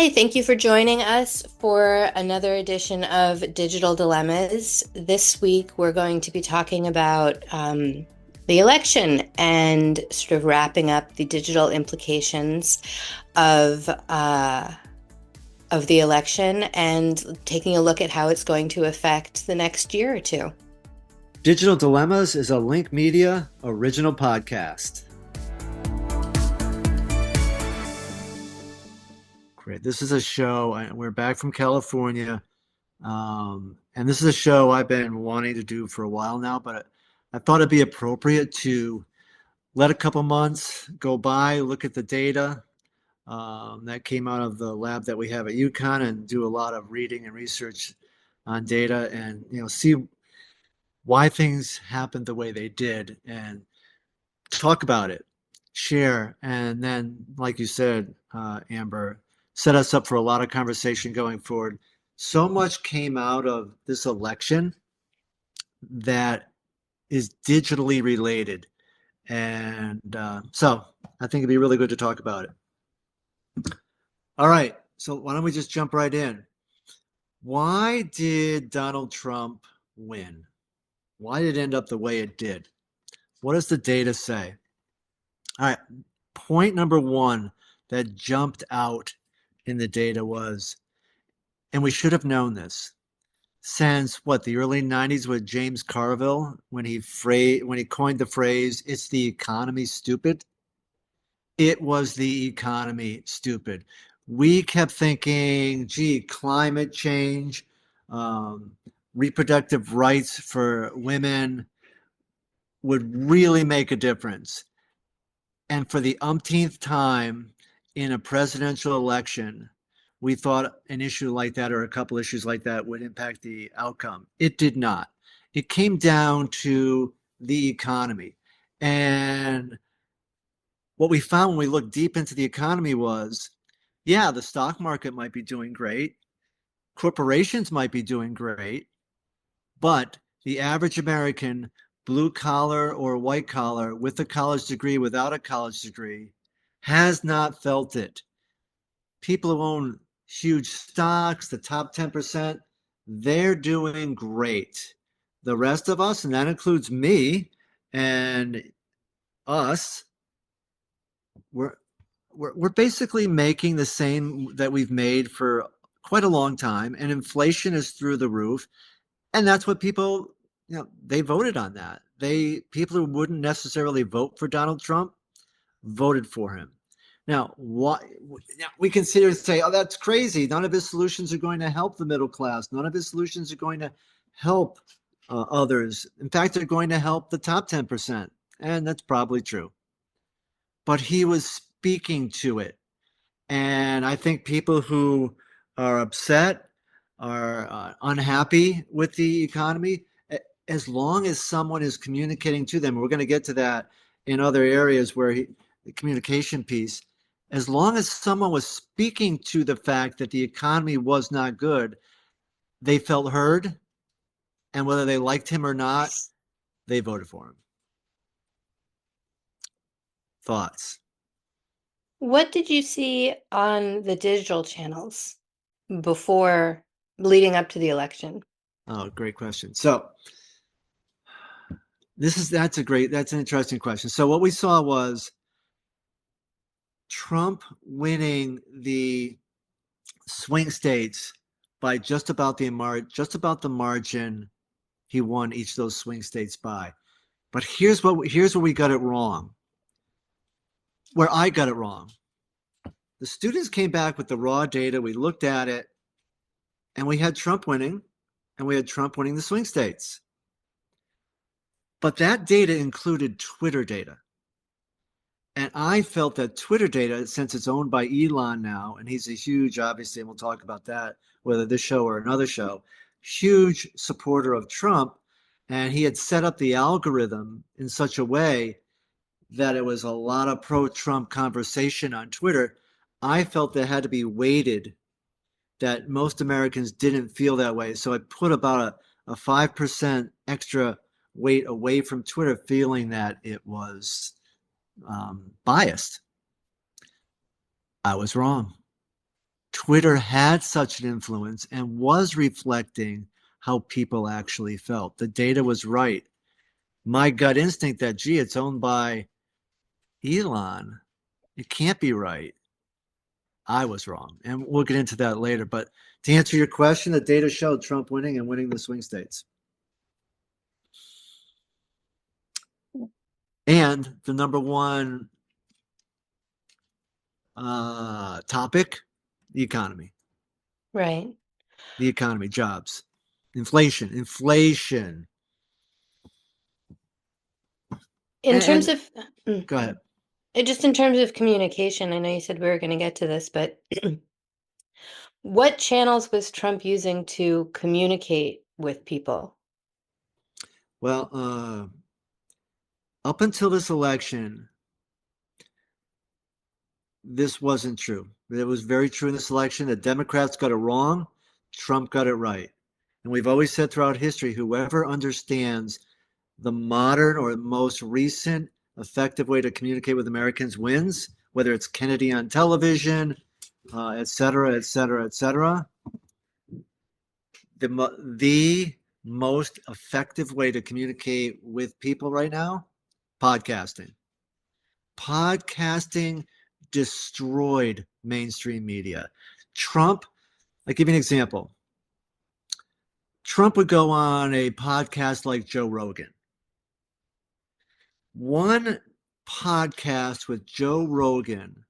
Hi, thank you for joining us for another edition of Digital Dilemmas. This week, we're going to be talking about the election and sort of wrapping up the digital implications of the election and taking a look at how it's going to affect the next year or two. Digital Dilemmas is a Lenk Media original podcast. Great. This is a show. We're back from California. And this is a show I've been wanting to do for a while now, but I thought it'd be appropriate to let a couple months go by, look at the data that came out of the lab that we have at UConn, and do a lot of reading and research on data, and see why things happened the way they did, and talk about it, share, and then, like you said, Amber, set us up for a lot of conversation going forward. So much came out of this election that is digitally related. And so I think it'd be really good to talk about it. All right. So why don't we just jump right in? Why did Donald Trump win? Why did it end up the way it did? What does the data say? All right. Point number one that jumped out in the data was, and we should have known this, since the early 90s with James Carville, when he coined the phrase, "It's the economy, stupid." It was the economy, stupid. We kept thinking, gee, climate change, um, reproductive rights for women would really make a difference. And for the umpteenth time in a presidential election, we thought an issue like that, or a couple issues like that, would impact the outcome. It did not. It came down to the economy. And what we found when we looked deep into the economy was, yeah, the stock market might be doing great. Corporations might be doing great. But the average American, blue collar or white collar, with a college degree, without a college degree, has not felt it. People who own huge stocks, the top 10%, they're doing great. The rest of us, and that includes me and us, we're basically making the same that we've made for quite a long time, and inflation is through the roof. And that's what people, they voted on that. People who wouldn't necessarily vote for Donald Trump voted for him. Now, we can sit here and say, oh, that's crazy. None of his solutions are going to help the middle class. None of his solutions are going to help others. In fact, they're going to help the top 10%. And that's probably true. But he was speaking to it. And I think people who are upset, are unhappy with the economy, as long as someone is communicating to them, we're going to get to that in other areas where the communication piece, as long as someone was speaking to the fact that the economy was not good, they felt heard. And whether they liked him or not, they voted for him. Thoughts? What did you see on the digital channels before leading up to the election? Oh, great question. So that's an interesting question. So what we saw was Trump winning the swing states by just about the margin he won each of those swing states by. But here's where we got it wrong. Where I got it wrong. The students came back with the raw data. We looked at it, and we had Trump winning, and we had Trump winning the swing states. But that data included Twitter data. And I felt that Twitter data, since it's owned by Elon now, and he's a huge, obviously, and we'll talk about that, whether this show or another show, huge supporter of Trump. And he had set up the algorithm in such a way that it was a lot of pro-Trump conversation on Twitter. I felt that had to be weighted, that most Americans didn't feel that way. So I put about a 5% extra weight away from Twitter, feeling that it was biased. I was wrong. Twitter had such an influence and was reflecting how people actually felt. The data was right. My gut instinct that, gee, it's owned by Elon, it can't be right. I was wrong. And we'll get into that later. But to answer your question, the data showed Trump winning and winning the swing states. And the number one topic, the economy. Right. The economy, jobs, inflation. In terms And of, mm, go ahead. just in terms of communication, I know you said we were going to get to this, but what channels was Trump using to communicate with people? Well, up until this election, this wasn't true. It was very true in this election. The Democrats got it wrong. Trump got it right. And we've always said throughout history, whoever understands the modern or most recent effective way to communicate with Americans wins, whether it's Kennedy on television, et cetera, et cetera, et cetera. The most effective way to communicate with people right now, podcasting. Podcasting destroyed mainstream media. Trump, I'll give you an example. Trump would go on a podcast like Joe Rogan. One podcast with Joe Rogan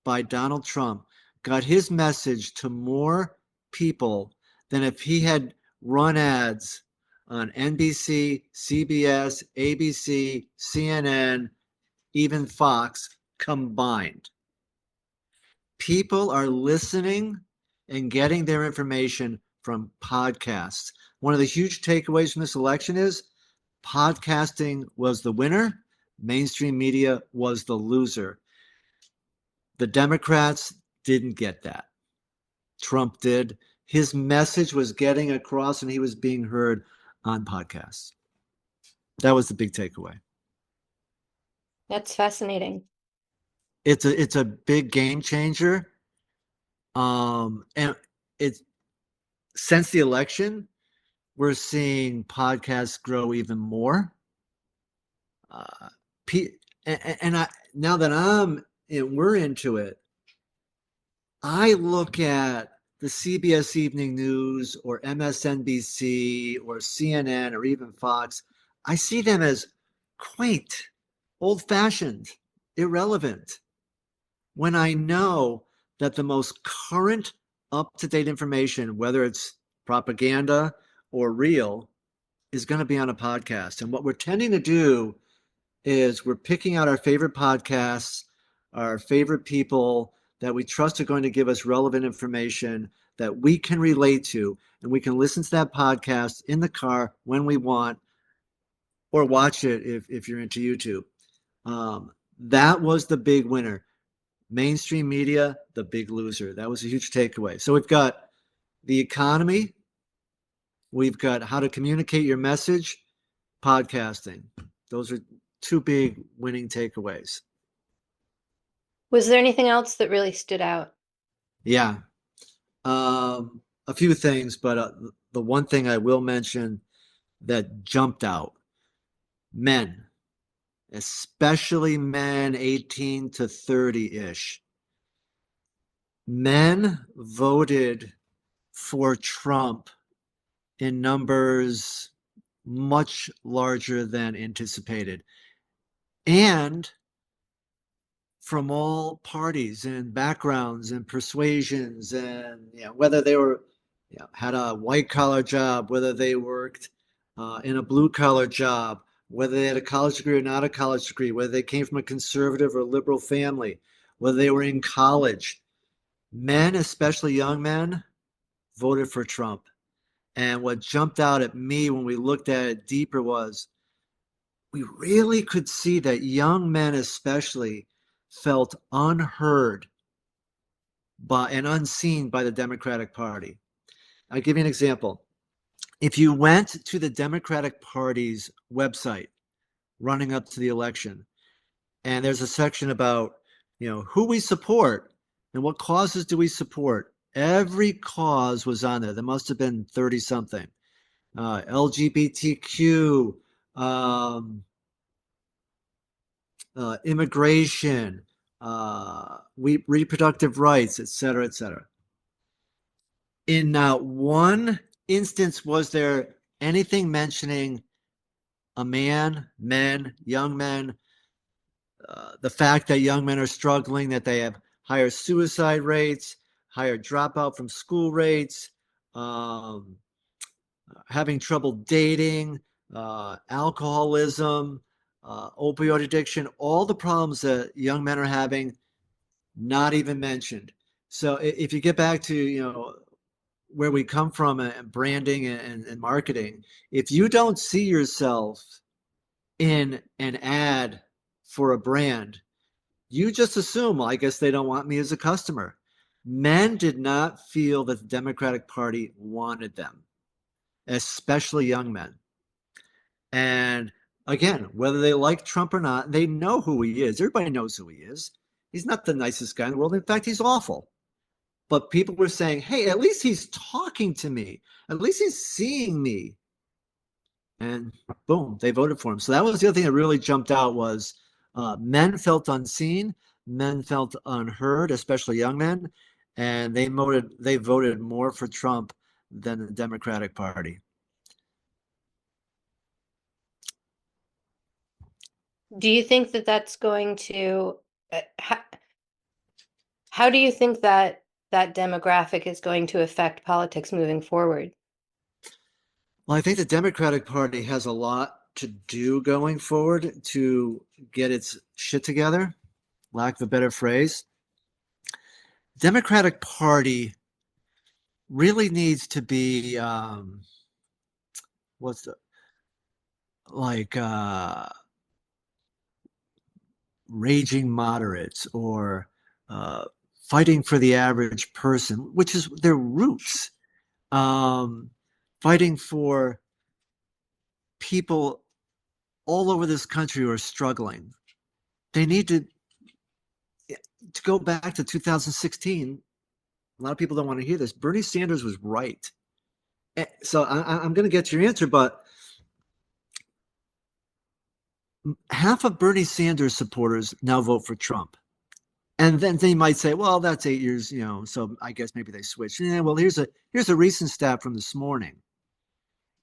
by Donald Trump got his message to more people than if he had run ads on NBC, CBS, ABC, CNN, even Fox combined. People are listening and getting their information from podcasts. One of the huge takeaways from this election is podcasting was the winner, mainstream media was the loser. The Democrats didn't get that. Trump did. His message was getting across and he was being heard on podcasts. That was the big takeaway. That's fascinating. It's a big game changer. And it's since the election, we're seeing podcasts grow even more. And I now that we're into it, I look at the CBS Evening News or MSNBC or CNN or even Fox. I see them as quaint, old-fashioned, irrelevant. When I know that the most current, up-to-date information, whether it's propaganda or real, is going to be on a podcast. And what we're tending to do is we're picking out our favorite podcasts, our favorite people that we trust are going to give us relevant information that we can relate to, and we can listen to that podcast in the car when we want, or watch it if you're into YouTube. That was the big winner. Mainstream media, the big loser. That was a huge takeaway. So we've got the economy, we've got how to communicate your message, podcasting. Those are two big winning takeaways. Was there anything else that really stood out? Yeah. A few things, but the one thing I will mention that jumped out, men, especially men 18 to 30-ish. Men voted for Trump in numbers much larger than anticipated. And from all parties and backgrounds and persuasions, and whether they were had a white collar job, whether they worked in a blue collar job, whether they had a college degree or not a college degree, whether they came from a conservative or liberal family, whether they were in college. Men, especially young men, voted for Trump. And what jumped out at me when we looked at it deeper was we really could see that young men especially felt unheard by and unseen by the Democratic Party. I'll give you an example. If you went to the Democratic Party's website running up to the election, and there's a section about who we support, And what causes do we support? Every cause was on there. There must have been 30 something. LGBTQ, um, immigration, reproductive rights, et cetera, et cetera. In not one instance was there anything mentioning a man, men, young men, the fact that young men are struggling, that they have higher suicide rates, higher dropout from school rates, um, having trouble dating, alcoholism, opioid addiction, all the problems that young men are having, not even mentioned. So if you get back to, where we come from and branding and marketing, if you don't see yourself in an ad for a brand, you just assume, well, I guess they don't want me as a customer. Men did not feel that the Democratic Party wanted them, especially young men. And again, whether they like Trump or not, they know who he is. Everybody knows who he is. He's not the nicest guy in the world. In fact, he's awful. But people were saying, hey, at least he's talking to me. At least he's seeing me. And boom, they voted for him. So that was the other thing that really jumped out was men felt unseen, men felt unheard, especially young men, and they voted more for Trump than the Democratic Party. Do you think that that's going to, how do you think that that demographic is going to affect politics moving forward? Well, I think the Democratic Party has a lot to do going forward to get its shit together, lack of a better phrase. Democratic Party really needs to be what's the like raging moderates or uh, fighting for the average person, which is their roots. Um, Fighting for people all over this country who are struggling. They need to go back to 2016. A lot of people don't want to hear this. Bernie Sanders was right. So I'm going to get to your answer, but half of Bernie Sanders supporters now vote for Trump. And then they might say, well, that's 8 years, so I guess maybe they switched. Yeah, well, here's a recent stat from this morning.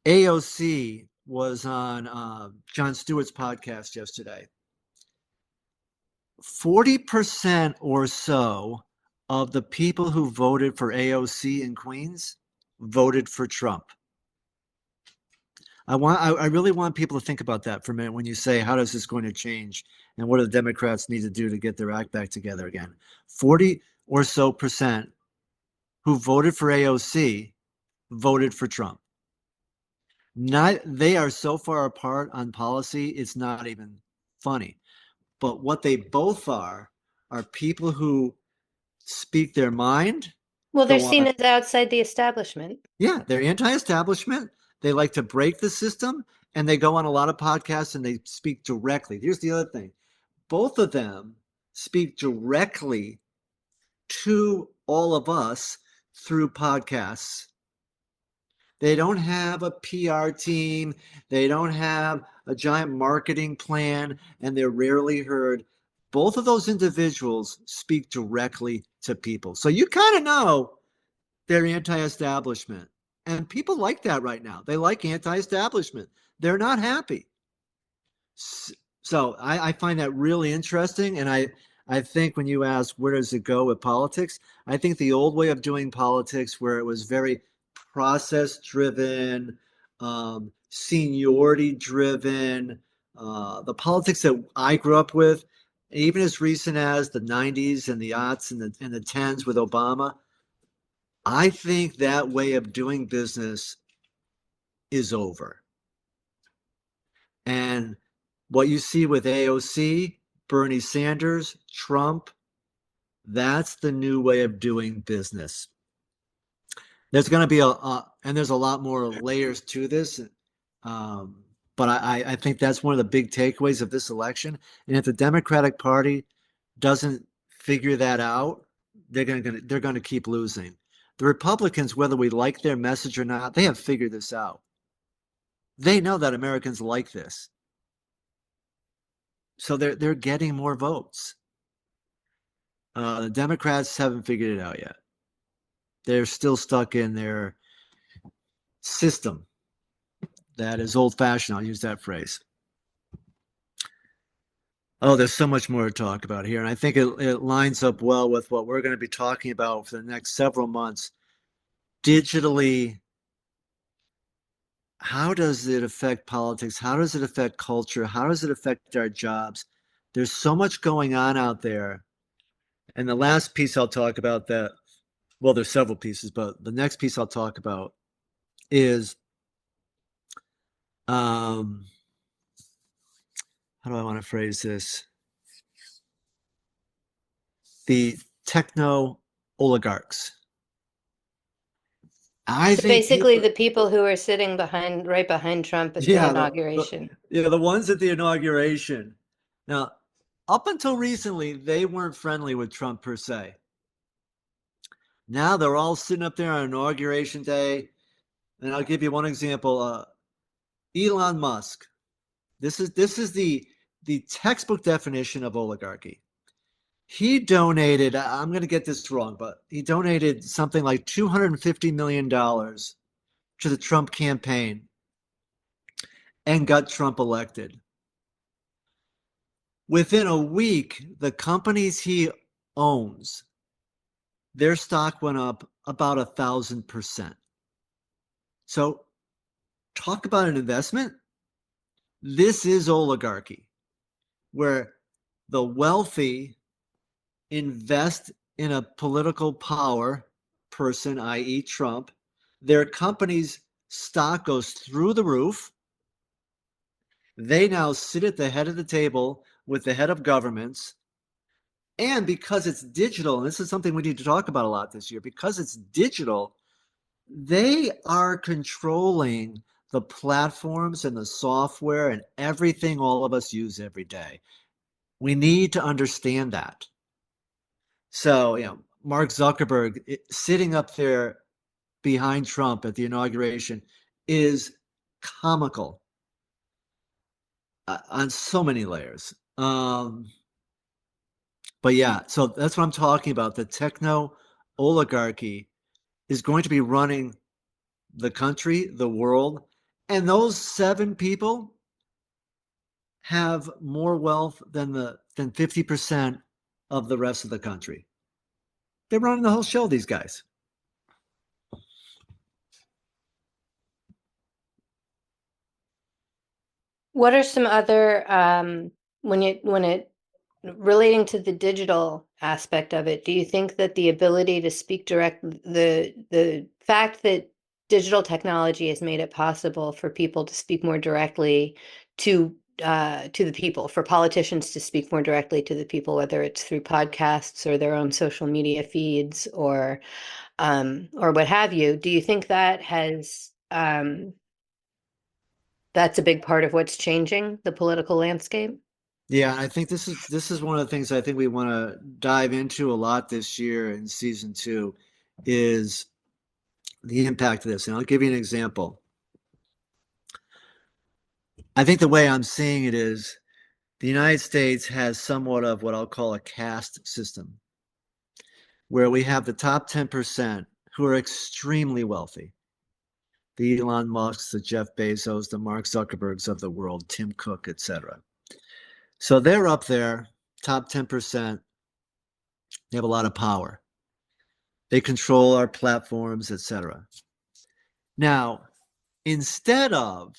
AOC was on Jon Stewart's podcast yesterday. 40% or so of the people who voted for AOC in Queens voted for Trump. I really want people to think about that for a minute when you say, how is this going to change? And what do the Democrats need to do to get their act back together again? 40 or so percent who voted for AOC voted for Trump. They are so far apart on policy, it's not even funny. But what they both are people who speak their mind, Well, they're go seen on. as outside the establishment. Yeah, they're anti-establishment. They like to break the system, and they go on a lot of podcasts and they speak directly. Here's the other thing. Both of them speak directly to all of us through podcasts. They don't have a PR team. They don't have a giant marketing plan, and they're rarely heard. Both of those individuals speak directly to people. So you kind of know they're anti-establishment. And people like that right now. They like anti-establishment. They're not happy. So I find that really interesting. And I think when you ask where does it go with politics, I think the old way of doing politics, where it was very process driven, seniority driven, the politics that I grew up with, even as recent as the 90s and the aughts and the tens with Obama, I think that way of doing business is over. And what you see with AOC, Bernie Sanders, Trump, that's the new way of doing business. There's going to be and there's a lot more layers to this. But I think that's one of the big takeaways of this election. And if the Democratic Party doesn't figure that out, they're going to keep losing. The Republicans, whether we like their message or not, they have figured this out. They know that Americans like this. So they're getting more votes. The Democrats haven't figured it out yet. They're still stuck in their system that is old-fashioned. I'll use that phrase. Oh, there's so much more to talk about here, and I think it lines up well with what we're going to be talking about for the next several months. Digitally, how does it affect politics? How does it affect culture? How does it affect our jobs? There's so much going on out there. And the last piece I'll talk about that, well, there's several pieces, but the next piece I'll talk about is how do I want to phrase this? The techno oligarchs. I So think basically, people, the people who are sitting right behind Trump at the yeah, inauguration. the ones at the inauguration. Now, up until recently, they weren't friendly with Trump per se. Now they're all sitting up there on inauguration day, and I'll give you one example. Elon Musk. This is the textbook definition of oligarchy. He donated, I'm going to get this wrong, but he donated something like $250 million to the Trump campaign and got Trump elected. Within a week, the companies he owns, their stock went up about 1,000%. So, talk about an investment. This is oligarchy, where the wealthy invest in a political power person, i.e., Trump. Their company's stock goes through the roof. They now sit at the head of the table with the head of governments. And because it's digital, and this is something we need to talk about a lot this year, because it's digital, they are controlling the platforms and the software and everything all of us use every day. We need to understand that. So, Mark Zuckerberg sitting up there behind Trump at the inauguration is comical on so many layers. But yeah, so that's what I'm talking about. The techno oligarchy is going to be running the country, the world, and those 7 people have more wealth than 50% of the rest of the country. They're running the whole show, these guys. What are some other when it relating to the digital aspect of it, do you think that the ability to speak the fact that digital technology has made it possible for people to speak more directly to the people, for politicians to speak more directly to the people, whether it's through podcasts or their own social media feeds or what have you, do you think that has that's a big part of what's changing the political landscape? Yeah, I think this is one of the things I think we want to dive into a lot this year in season 2 is the impact of this. And I'll give you an example. I think the way I'm seeing it is the United States has somewhat of what I'll call a caste system, where we have the top 10% who are extremely wealthy. The Elon Musks, the Jeff Bezos, the Mark Zuckerbergs of the world, Tim Cook, etc. So they're up there, top 10%. They have a lot of power. They control our platforms, etc. Now, instead of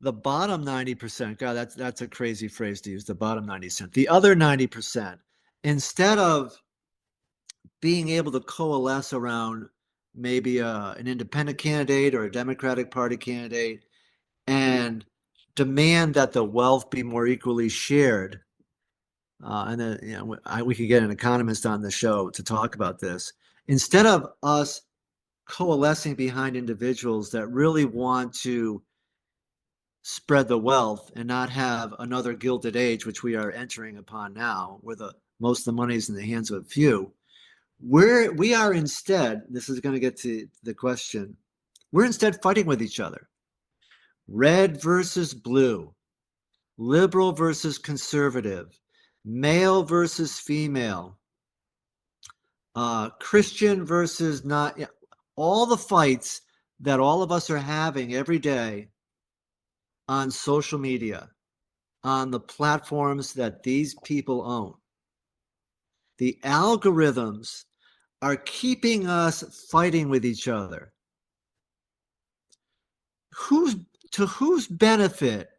the bottom 90%, God, that's a crazy phrase to use, the bottom 90%. The other 90%, instead of being able to coalesce around maybe an independent candidate or a Democratic Party candidate and demand that the wealth be more equally shared. And then we could get an economist on the show to talk about this. Instead of us coalescing behind individuals that really want to spread the wealth and not have another gilded age, which we are entering upon now, where the most of the money is in the hands of a few. We are instead, this is going to get to the question, we're instead fighting with each other. Red versus blue, liberal versus conservative, male versus female, Christian versus not, all the fights that all of us are having every day on social media, on the platforms that these people own. The algorithms are keeping us fighting with each other. Who's to whose benefit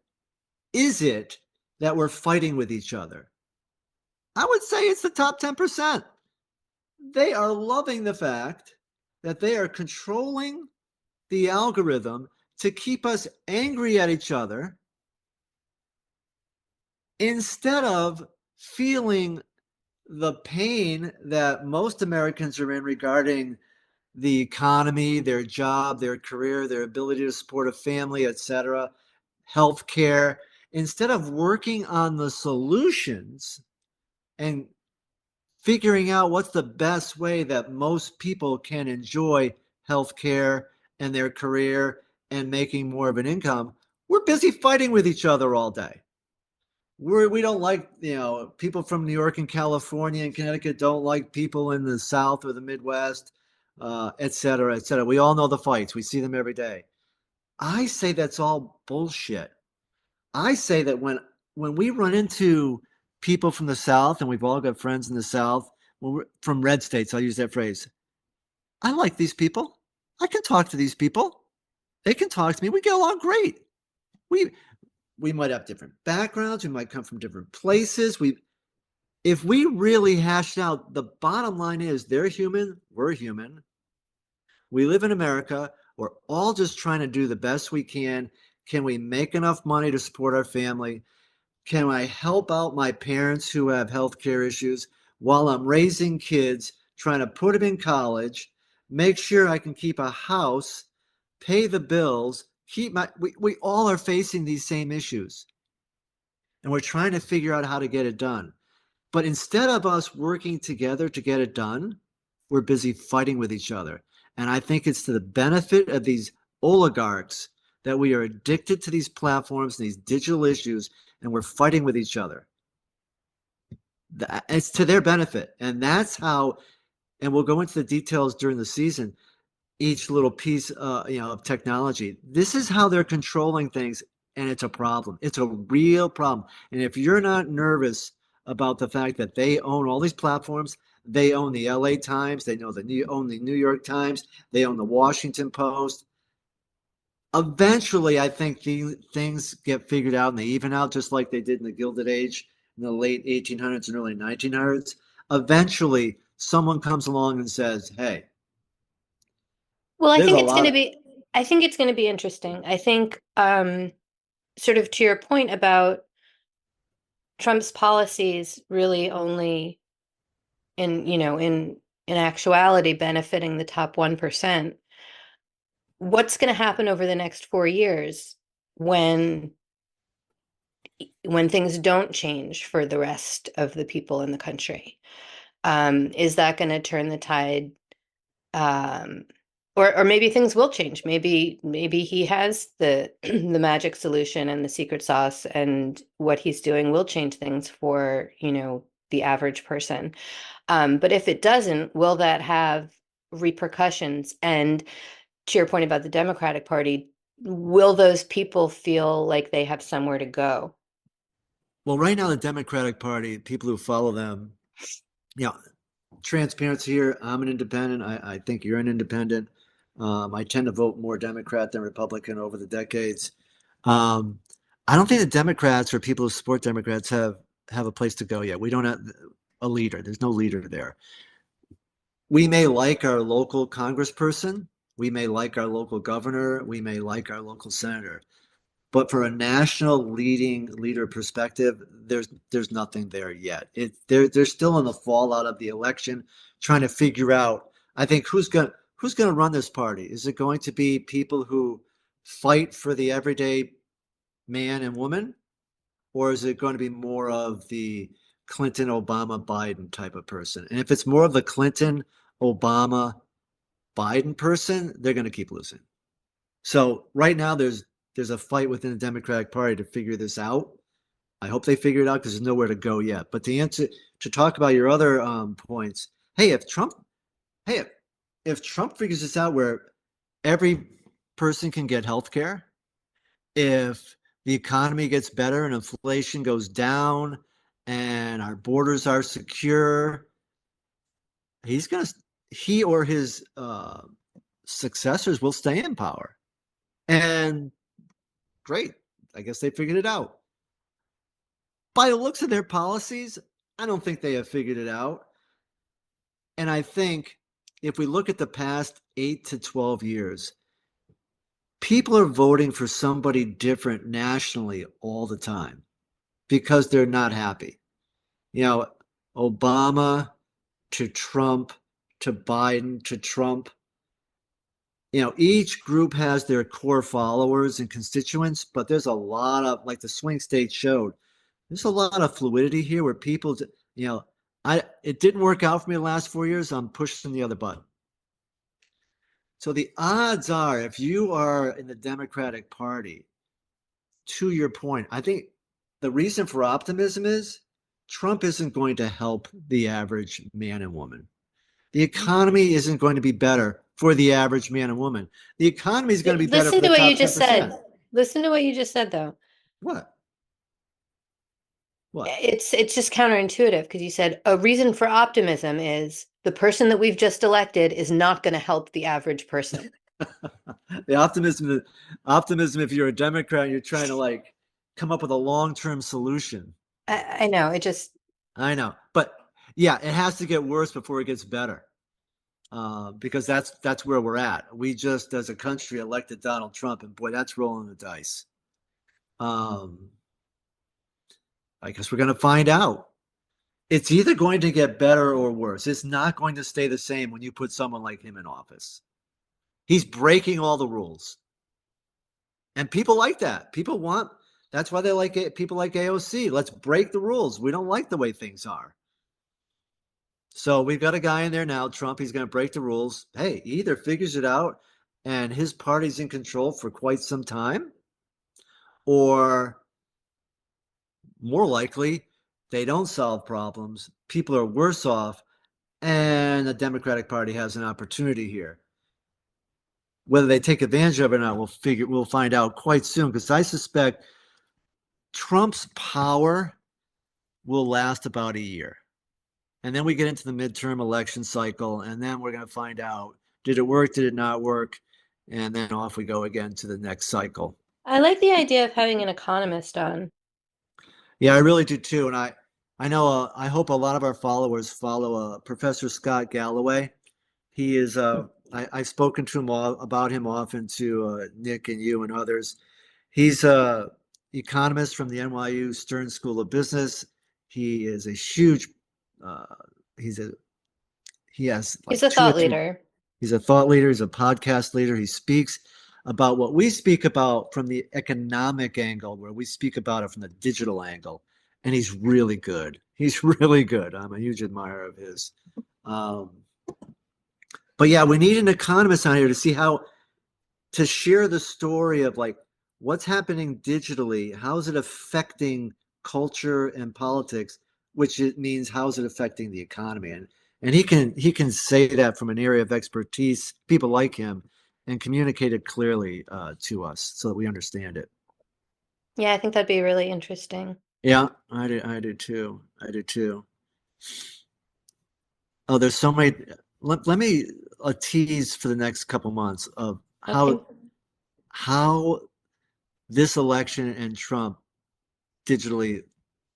is it that we're fighting with each other? I would say it's the top 10%. They are loving the fact that they are controlling the algorithm to keep us angry at each other instead of feeling the pain that most Americans are in regarding the economy, their job, their career, their ability to support a family, etc., healthcare. Instead of working on the solutions and figuring out what's the best way that most people can enjoy healthcare and their career and making more of an income, we're busy fighting with each other all day. We don't like, people from New York and California and Connecticut don't like people in the South or the Midwest, et cetera, et cetera. We all know the fights. We see them every day. I say that's all bullshit. I say that when we run into people from the South, and we've all got friends in the South, when we're from red states, I'll use that phrase. I like these people. I can talk to these people. They can talk to me. We get along great. We we might have different backgrounds. We might come from different places. If we really hash out, the bottom line is they're human. We're human. We live in America. We're all just trying to do the best we can. Can we make enough money to support our family? Can I help out my parents who have healthcare issues while I'm raising kids, trying to put them in college, make sure I can keep a house, pay the bills, we all are facing these same issues. And we're trying to figure out how to get it done. But instead of us working together to get it done, we're busy fighting with each other. And I think it's to the benefit of these oligarchs that we are addicted to these platforms and these digital issues, and we're fighting with each other. It's to their benefit. And that's how, and we'll go into the details during the season, each little piece of technology. This is how they're controlling things, and it's a problem. It's a real problem. And if you're not nervous about the fact that they own all these platforms, they own the LA Times, they own the New York Times, they own the Washington Post. Eventually, I think these things get figured out and they even out, just like they did in the Gilded Age in the late 1800s and early 1900s. Eventually, someone comes along and says, hey, Well, there's a lot of, I think it's going to be interesting. I think, sort of to your point about Trump's policies really only in actuality benefiting the top 1%. What's going to happen over the next 4 years when things don't change for the rest of the people in the country? Is that going to turn the tide? Um, or maybe things will change. Maybe he has the the magic solution and the secret sauce, and what he's doing will change things for, the average person. But if it doesn't, will that have repercussions? And to your point about the Democratic Party, will those people feel like they have somewhere to go? well, right now, the Democratic Party, people who follow them, you know, transparency here. I'm an independent. I think you're an independent. I tend to vote more Democrat than Republican over the decades. Um, I don't think the Democrats or people who support Democrats have a place to go yet. We don't have a leader. There's no leader there. We may like our local congressperson. We may like our local governor. We may like our local senator. But for a national leading leader perspective, there's nothing there yet. They're still in the fallout of the election, trying to figure out. I think who's gonna run this party? Is it going to be people who fight for the everyday man and woman, or is it going to be more of the Clinton, Obama, Biden type of person. And if it's more of the Clinton, Obama, Biden person, they're going to keep losing. So right now there's a fight within the Democratic Party to figure this out. I hope they figure it out because there's nowhere to go yet. But to talk about your other points, hey, hey, if Trump figures this out where every person can get health care, if the economy gets better and inflation goes down and our borders are secure, he or his successors will stay in power. And great, I guess they figured it out. By the looks of their policies, I don't think they have figured it out. And I think if we look at the past 8 to 12 years, people are voting for somebody different nationally all the time because they're not happy. You know, Obama to Trump to Biden to Trump. Each group has their core followers and constituents, but there's a lot of, like the swing state showed, there's a lot of fluidity here where people, it didn't work out for me the last 4 years. I'm pushing the other button. So the odds are, if you are in the Democratic Party, to your point, I think the reason for optimism is Trump isn't going to help the average man and woman. The economy isn't going to be better for the average man and woman. The economy is going to be better for Listen to the what you top just 10%. said. Listen to what you just said, though. What? What? It's just counterintuitive because you said a reason for optimism is the person that we've just elected is not going to help the average person. The optimism, if you're a Democrat, you're trying to like come up with a long-term solution. I know. I know. But yeah, it has to get worse before it gets better. Because that's where we're at. We just, as a country, elected Donald Trump, and boy, that's rolling the dice. I guess we're going to find out. It's either going to get better or worse. It's not going to stay the same when you put someone like him in office. He's breaking all the rules. And people like that. That's why they like it. People like AOC. Let's break the rules. We don't like the way things are. So we've got a guy in there now, Trump. He's going to break the rules. Hey, he either figures it out and his party's in control for quite some time, or more likely, they don't solve problems. People are worse off, and the Democratic Party has an opportunity here. Whether they take advantage of it or not, we'll find out quite soon, because I suspect Trump's power will last about a year. And then we get into the midterm election cycle, and then we're going to find out, did it work, did it not work? And then off we go again to the next cycle. I like the idea of having an economist on. Yeah, I really do too. And I know, I hope a lot of our followers follow Professor Scott Galloway. He is, I've spoken to him about him often, to Nick and you and others. He's a economist from the NYU Stern School of Business. He is a huge, uh, he's a he has He's like a two or thought three. leader. He's a thought leader. He's a podcast leader. He speaks about what we speak about from the economic angle, where we speak about it from the digital angle. And he's really good. He's really good. I'm a huge admirer of his. Um, but yeah, we need an economist on here to see how to share the story of like what's happening digitally. How is it affecting culture and politics? Which it means how is it affecting the economy? And he can say that from an area of expertise. People like him, and communicate it clearly to us so that we understand it. Yeah, I think that'd be really interesting. Yeah, I do. I do too. I do too. Oh, there's so many. Let me a tease for the next couple months of Okay. how this election and Trump digitally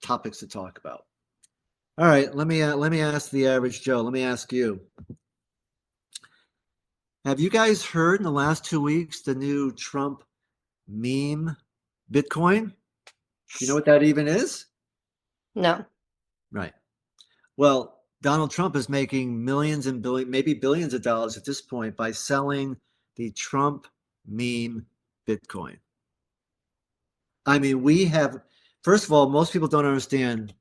topics to talk about. All right, let me ask the average Joe. Let me ask you. Have you guys heard in the last 2 weeks the new Trump meme Bitcoin? Do you know what that even is? No. Right. Well, Donald Trump is making millions and maybe billions of dollars at this point by selling the Trump meme Bitcoin. I mean, first of all, most people don't understand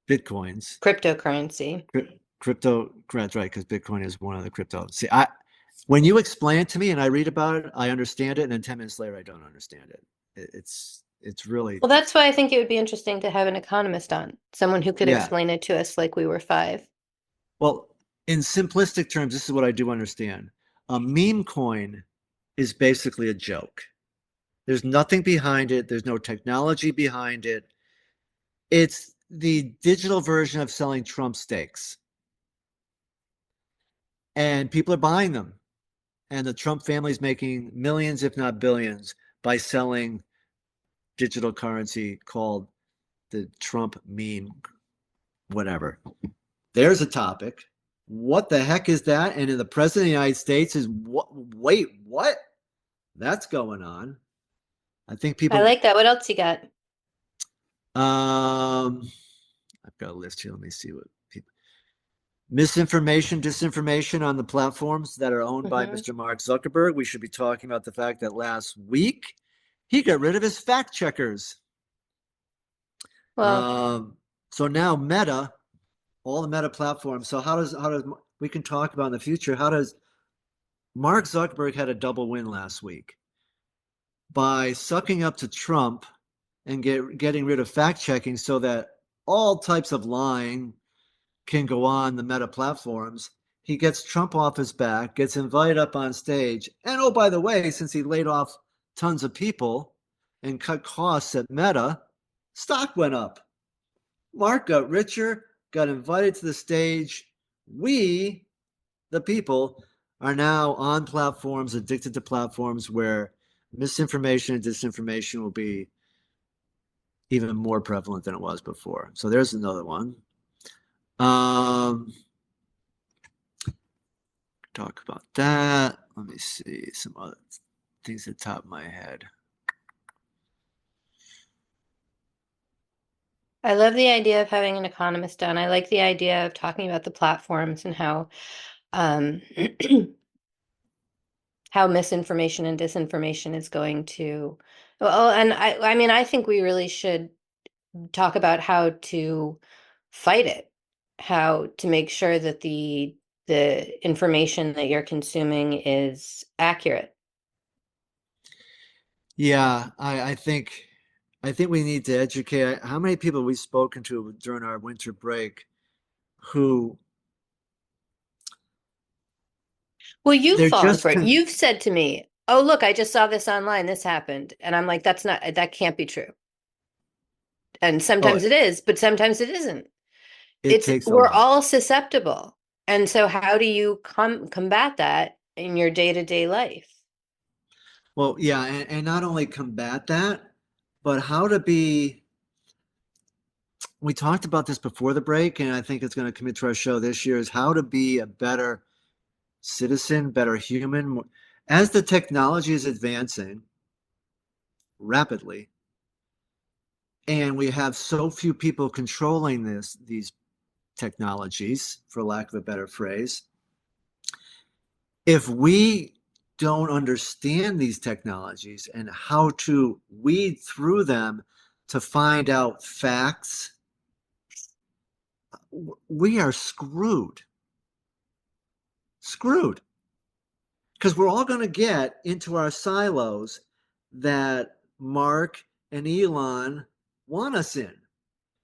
Bitcoins. Cryptocurrency. Crypto, that's right, because Bitcoin is one of the crypto. See, when you explain it to me and I read about it, I understand it, and then 10 minutes later, I don't understand it. It's really, Well, that's why I think it would be interesting to have an economist on, someone who could yeah. explain it to us like we were five. Well, in simplistic terms, this is what I do understand. A meme coin is basically a joke. There's nothing behind it. There's no technology behind it. It's the digital version of selling Trump steaks, and people are buying them. And the Trump family is making millions, if not billions, by selling digital currency called the Trump meme, whatever. There's a topic. What the heck is that? And in the president of the United States is what? Wait, what? That's going on. I think I people. like that. What else you got? Um, I've got a list here. Let me see what people. Misinformation, disinformation on the platforms that are owned by Hmm. Mr. Mark Zuckerberg. We should be talking about the fact that last week he got rid of his fact checkers. Well, Um, so now Meta, all the Meta platforms. So how does we can talk about in the future? How does Mark Zuckerberg had a double win last week by sucking up to Trump and getting rid of fact checking so that all types of lying can go on the Meta platforms. He gets Trump off his back, gets invited up on stage. And oh, by the way, since he laid off tons of people and cut costs at Meta, stock went up. Mark got richer, got invited to the stage. We, the people, are now on platforms, addicted to platforms where misinformation and disinformation will be even more prevalent than it was before. So there's another one. Um, talk about that. Let me see some other things at the top of my head. I love the idea of having an economist on. I like the idea of talking about the platforms and how um, how misinformation and disinformation is going to. Well, and I mean, I think we really should talk about how to fight it, how to make sure that the information that you're consuming is accurate. Yeah, I think we need to educate. How many people we've spoken to during our winter break who Well, you've they're fallen just for it. You've said to me, "Oh, look, I just saw this online. This happened." And I'm like, that can't be true. And oh, sometimes it is, but sometimes it isn't. it takes a We're lot. all susceptible. And so how do you combat that in your day-to-day life? Well, yeah, and not only combat that, but how to be. We talked about this before the break, and I think it's going to come into our show this year is how to be a better citizen, better human. As the technology is advancing rapidly, and we have so few people controlling these technologies, for lack of a better phrase, if we don't understand these technologies and how to weed through them to find out facts, we are screwed. Screwed. Because we're all going to get into our silos that Mark and Elon want us in.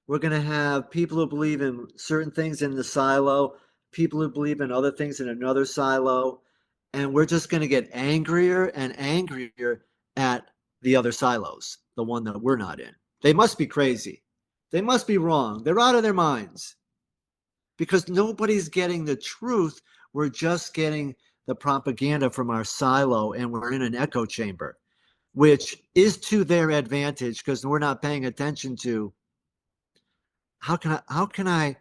We're going to have people who believe in certain things in the silo, people who believe in other things in another silo, and we're just going to get angrier and angrier at the other silos, the one that we're not in. They must be crazy. They must be wrong. They're out of their minds because nobody's getting the truth. We're just getting the propaganda from our silo, and we're in an echo chamber, which is to their advantage because we're not paying attention to how can I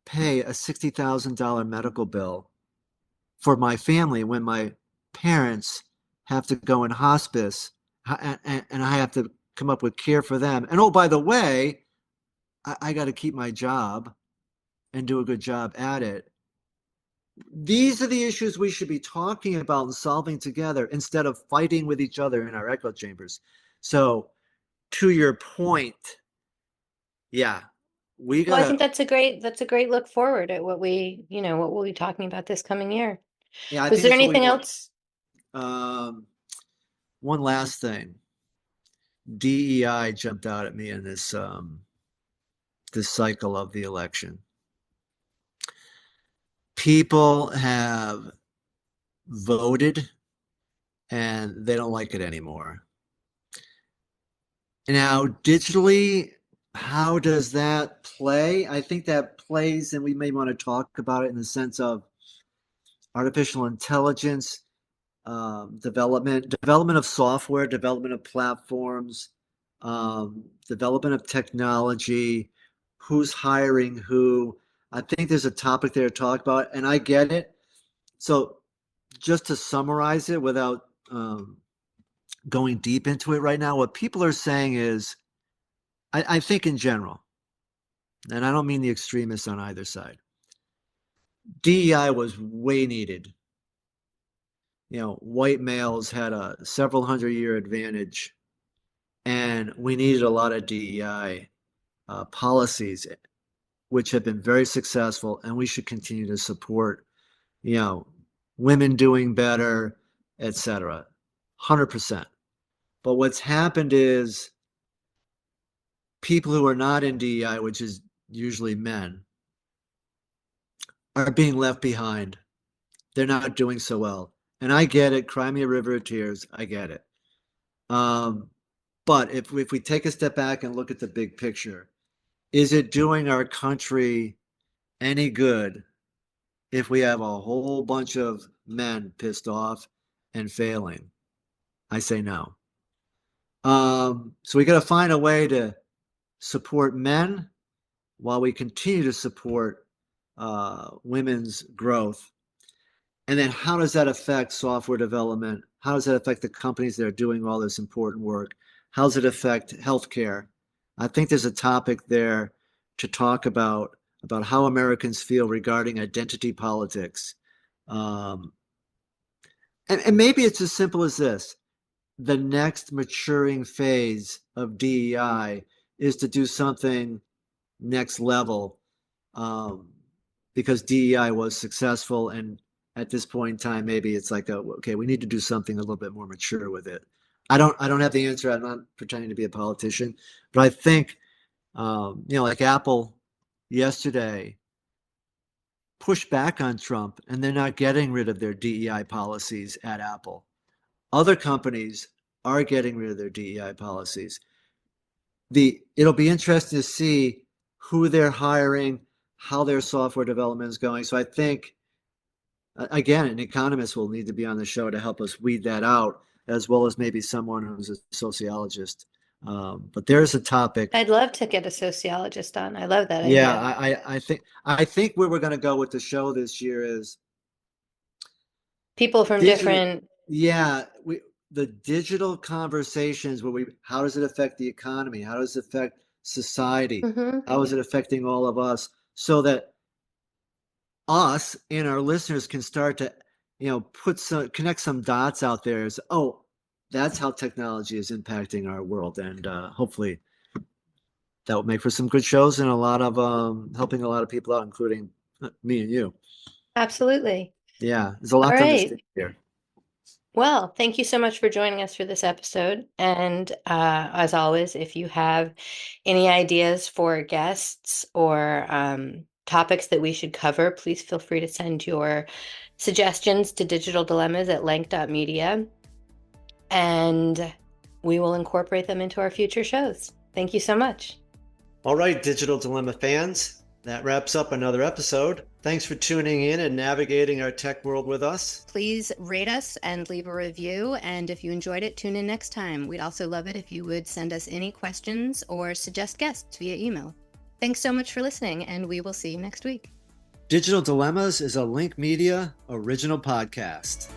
pay a $60,000 medical bill for my family when my parents have to go in hospice and I have to come up with care for them. And oh, by the way, I got to keep my job and do a good job at it. These are the issues we should be talking about and solving together instead of fighting with each other in our echo chambers. So, to your point, yeah, we Well, I think gotta, that's a great look forward at what what we'll be talking about this coming year. yeah, I Was think there that's what we anything want. else? Um, One last thing. DEI jumped out at me in this cycle of the election. People have voted and they don't like it anymore. Now, digitally, how does that play? I think that plays, and we may want to talk about it in the sense of artificial intelligence, development of software, development of platforms, development of technology, who's hiring who. I think there's a topic there to talk about, and I get it. So, just to summarize it without going deep into it right now, what people are saying is, I think in general, and I don't mean the extremists on either side, DEI was way needed. White males had a several hundred-year advantage, and we needed a lot of DEI policies, which have been very successful, and we should continue to support, you know, women doing better, etc. 100%. But what's happened is people who are not in DEI, which is usually men, are being left behind. They're not doing so well. And I get it. Cry me a river of tears. I get it. Um, but if we take a step back and look at the big picture, is it doing our country any good if we have a whole bunch of men pissed off and failing? I say no. So we got to find a way to support men while we continue to support women's growth. And then how does that affect software development? How does that affect the companies that are doing all this important work? How does it affect healthcare? I think there's a topic there to talk about how Americans feel regarding identity politics. Um, and maybe it's as simple as this. The next maturing phase of DEI is to do something next level, um, because DEI was successful, and at this point in time, maybe it's like, okay, we need to do something a little bit more mature with it. I don't have the answer. I'm not pretending to be a politician, but I think, like Apple yesterday pushed back on Trump, and they're not getting rid of their DEI policies at Apple. Other companies are getting rid of their DEI policies. It'll be interesting to see who they're hiring, how their software development is going. So I think, again, an economist will need to be on the show to help us weed that out, as well as maybe someone who's a sociologist. But there's a topic. I'd love to get a sociologist on. I love that Yeah, idea. I think where we're going to go with the show this year is People from digital. different. Yeah, the digital conversations where how does it affect the economy? How does it affect society? Mhm. How is it affecting all of us? So that us and our listeners can start to, connect some dots out there as, oh, that's how technology is impacting our world. And hopefully that will make for some good shows and a lot of helping a lot of people out, including me and you. Absolutely. Yeah, there's a All lot to right. understand here. Well, thank you so much for joining us for this episode. And as always, if you have any ideas for guests or topics that we should cover, please feel free to send your suggestions to digitaldilemmas@lenk.media, and we will incorporate them into our future shows. Thank you so much. All right, Digital Dilemma fans, that wraps up another episode. Thanks for tuning in and navigating our tech world with us. Please rate us and leave a review. And if you enjoyed it, tune in next time. We'd also love it if you would send us any questions or suggest guests via email. Thanks so much for listening, and we will see you next week. Digital Dilemmas is a Lenk Media original podcast.